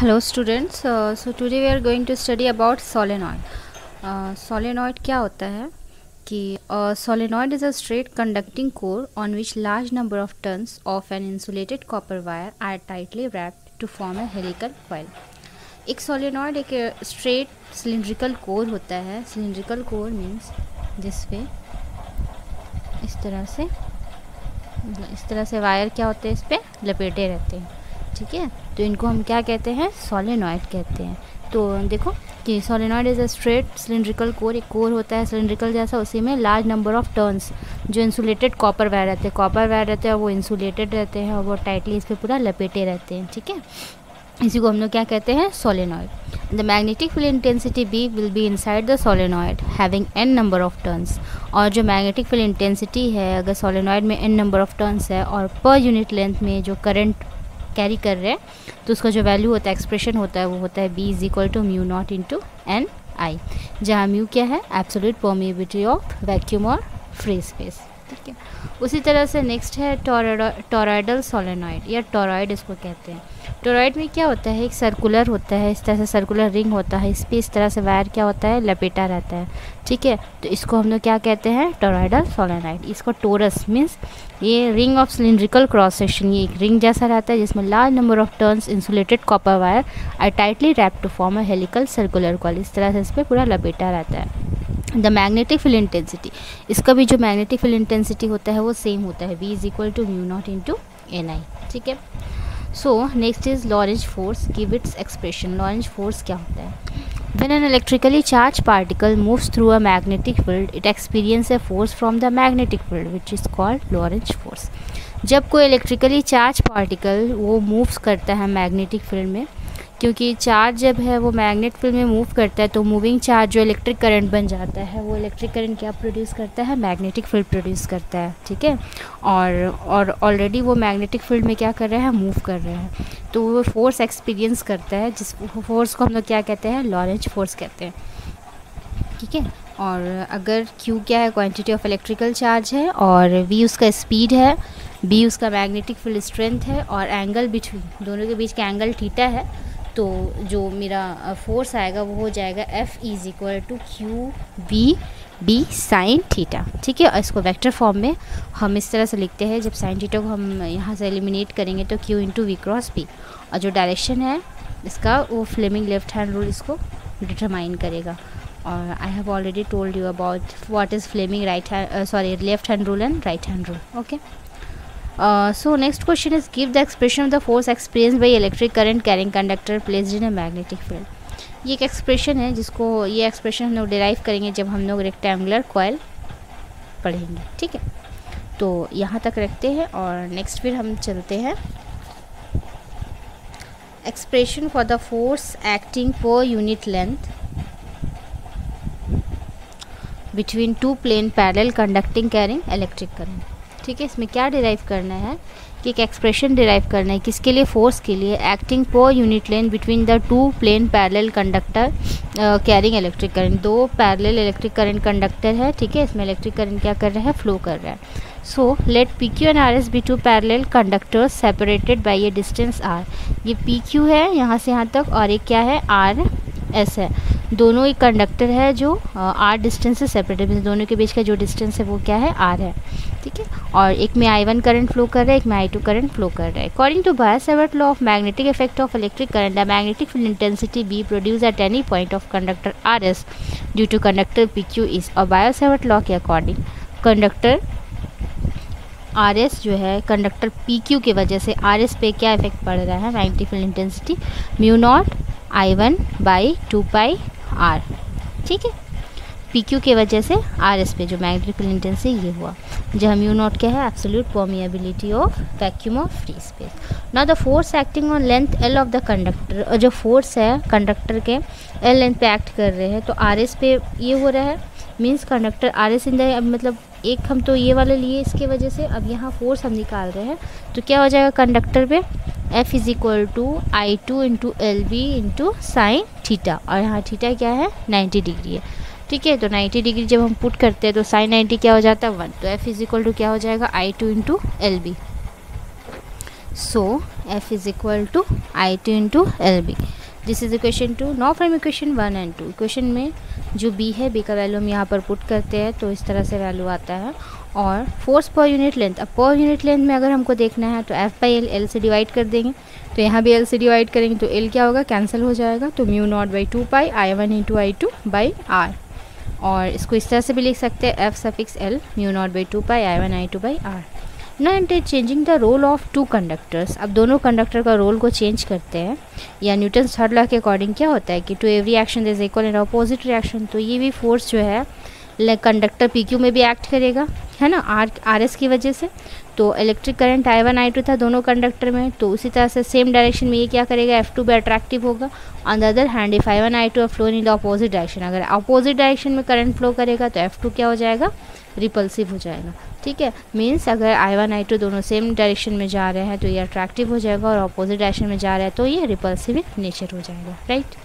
Hello students, so today we are going to study about solenoid. Solenoid क्या होता है कि solenoid is a straight conducting core on which large number of turns of an insulated copper wire are tightly wrapped to form a helical coil. एक solenoid एक straight cylindrical core होता है. Cylindrical core means जिसपे इस तरह से wire क्या होते हैं, इस पर लपेटे रहते हैं. ठीक है, तो इनको हम क्या कहते हैं, सोलेनॉइड कहते हैं. तो देखो कि solenoid is a straight cylindrical core. एक कोर होता है सिलिंड्रिकल जैसा, उसी में लार्ज नंबर ऑफ टर्न्स जो इंसुलेटेड कॉपर वायर रहते हैं वो इंसुलेटेड रहते हैं और वो टाइटली इस पर पूरा लपेटे रहते हैं. ठीक है, इसी को हम लोग क्या कहते हैं, solenoid. The magnetic field intensity B will be inside the solenoid having n number of turns. और जो मैग्नेटिक फील्ड इंटेंसिटी है, अगर सोलेनॉइड में n नंबर ऑफ टर्न्स है और पर यूनिट लेंथ में जो करंट कैरी कर रहे हैं, तो उसका जो वैल्यू होता है, एक्सप्रेशन होता है, वो होता है B = mu naught into N I, जहाँ म्यू क्या है, एब्सोल्यूट परमिएबिलिटी ऑफ वैक्यूम और फ्री स्पेस. ठीक है, उसी तरह से नेक्स्ट है टॉरॉइडल सोलेनॉइड या टॉरॉइड इसको कहते हैं. टॉरॉइड में क्या होता है, एक सर्कुलर होता है, इस तरह से सर्कुलर रिंग होता है, इस पर इस तरह से वायर क्या होता है, लपेटा रहता है. ठीक है, तो इसको हम लोग क्या कहते हैं, टॉरॉइडल सोलेनॉइड. इसको टोरस मीन्स ये ring of cylindrical cross section, ये एक रिंग जैसा रहता है जिसमें large number of turns insulated copper wire are tightly wrapped to form a helical circular coil. इस तरह से इस पर पूरा लपेटा रहता है. द मैग्नेटिक फील्ड इंटेंसिटी, इसका भी जो मैग्नेटिक फील्ड इंटेंसिटी होता है वो सेम होता है, V = mu naught into N I. ठीक है, so next is Lorentz force. Give its expression. Lorentz force क्या होता है, when an electrically charged particle moves through a magnetic field it experiences a force from the magnetic field which is called Lorentz force. जब कोई electrically charge particle वो moves करता है magnetic field में, क्योंकि चार्ज जब है वो मैग्नेट फील्ड में मूव करता है तो मूविंग चार्ज जो इलेक्ट्रिक करंट बन जाता है, वो इलेक्ट्रिक करंट क्या प्रोड्यूस करता है, मैग्नेटिक फील्ड प्रोड्यूस करता है. ठीक है, और ऑलरेडी वो मैग्नेटिक फील्ड में क्या कर रहे हैं, मूव कर रहे हैं, तो वो फोर्स एक्सपीरियंस करता है, जिस फोर्स को हम लोग क्या कहते हैं, लॉरेंज फोर्स कहते हैं. ठीक है, और अगर Q क्या है, क्वांटिटी ऑफ इलेक्ट्रिकल चार्ज है, और V उसका स्पीड है, B उसका मैग्नेटिक फील्ड स्ट्रेंथ है, और एंगल बिटवीन दोनों के बीच का एंगल थीटा है, तो जो मेरा फोर्स आएगा वो हो जाएगा F = QB साइन थीटा. ठीक है, और इसको वेक्टर फॉर्म में हम इस तरह से लिखते हैं, जब साइन थीटा को हम यहाँ से एलिमिनेट करेंगे तो Q × V × P, और जो डायरेक्शन है इसका वो फ्लेमिंग लेफ्ट हैंड रूल इसको डिटरमाइन करेगा. और I have already told you about what is Fleming left hand rule and right hand rule. Okay, so next question is give the expression of the force experienced by electric current carrying conductor placed in a magnetic field. ये एक expression है जिसको ये expression हम लोग derive करेंगे जब हम लोग रेक्टेंगुलर कॉइल पढ़ेंगे. ठीक है, तो यहाँ तक रखते हैं और नेक्स्ट फिर हम चलते हैं. Expression for the force acting पर unit length between two plane parallel conducting carrying electric current. ठीक है, इसमें क्या डिराइव करना है कि एक एक्सप्रेशन डिराइव करना है, किसके लिए, फोर्स के लिए, एक्टिंग पर unit length between the two plane parallel conductor carrying electric current. दो पैरेलल इलेक्ट्रिक करंट कंडक्टर है. ठीक है, इसमें इलेक्ट्रिक करंट क्या कर रहा है, फ्लो कर रहा है. So let PQ and RS be two parallel conductors separated by a distance R. ये PQ है यहाँ से यहाँ तक, और एक क्या है, RS है. दोनों एक कंडक्टर है जो R डिस्टेंस से सेपरेटेड है, दोनों के बीच का जो डिस्टेंस है वो क्या है, R है. ठीक है, और एक में I1 करंट फ्लो कर रहा है, एक में I2 करंट फ्लो कर रहा है. According to Biot Savart law of magnetic effect of electric current, the magnetic field intensity B produce at any point of conductor RS due to conductor PQ is. और Biot Savart law के according conductor RS जो है conductor PQ की वजह से RS पे क्या effect पड़ रहा है, magnetic field intensity mu naught I1/2πr. ठीक है, PQ के वजह से RS पे जो मैग्नेटिक फील्ड इंटेंसिटी ये हुआ, जहाँ म्यू नॉट क्या है, absolute permeability of vacuum of free space. Now the force acting on length L of the conductor, और जो फोर्स है कंडक्टर के L लेंथ पे एक्ट कर रहे हैं, तो RS पे ये हो रहा है, means conductor RS in the, मतलब एक हम तो ये वाले लिए इसके वजह से, अब यहाँ फोर्स हम निकाल रहे हैं, तो क्या हो जाएगा कंडक्टर पे, F = I2 × LB × sine theta, और यहाँ थीटा क्या है, 90 डिग्री है. ठीक है, तो 90 डिग्री जब हम पुट करते हैं तो साइन 90 क्या हो जाता है, 1. तो F = क्या हो जाएगा, I2 × LB. So F is equal to I2 into LB. This is equation 2. Now from equation 1 and 2, equation में जो B है, B का वैल्यू हम यहाँ पर पुट करते हैं तो इस तरह से वैल्यू आता है. और फोर्स पर यूनिट लेंथ, अब पर यूनिट लेंथ में अगर हमको देखना है तो F बाई L से डिवाइड कर देंगे. तो यहाँ भी L से डिवाइड करेंगे तो L क्या होगा, कैंसिल हो जाएगा. तो mu naught by 2 pi I1 into I2 by R. और इसको इस तरह से भी लिख सकते हैं F suffix L mu naught by 2 pi I1 I2 by R. ना interchanging the role of two conductors. अब दोनों कंडक्टर का रोल को चेंज करते हैं, या न्यूटन थर्ड लॉ के अकॉर्डिंग क्या होता है कि to every action there is equal and opposite reaction. तो ये भी फोर्स जो है कंडक्टर PQ में भी एक्ट करेगा, है ना, RS की वजह से. तो इलेक्ट्रिक करंट I1 I2 था दोनों कंडक्टर में, तो उसी तरह से सेम डायरेक्शन में ये क्या करेगा, F2 भी अट्रैक्टिव होगा. On the other hand if I1 I2 are flow in the opposite direction, अगर अपोजिट डायरेक्शन में करंट फ्लो करेगा तो F2 क्या हो जाएगा, रिपल्सिव हो जाएगा. ठीक है, मीन्स अगर I1 I2 दोनों सेम डायरेक्शन में जा रहे हैं तो ये अट्रैक्टिव हो जाएगा, और अपोजिट डायरेक्शन में जा रहा है तो ये रिपल्सिव नेचर हो जाएगा. राइट.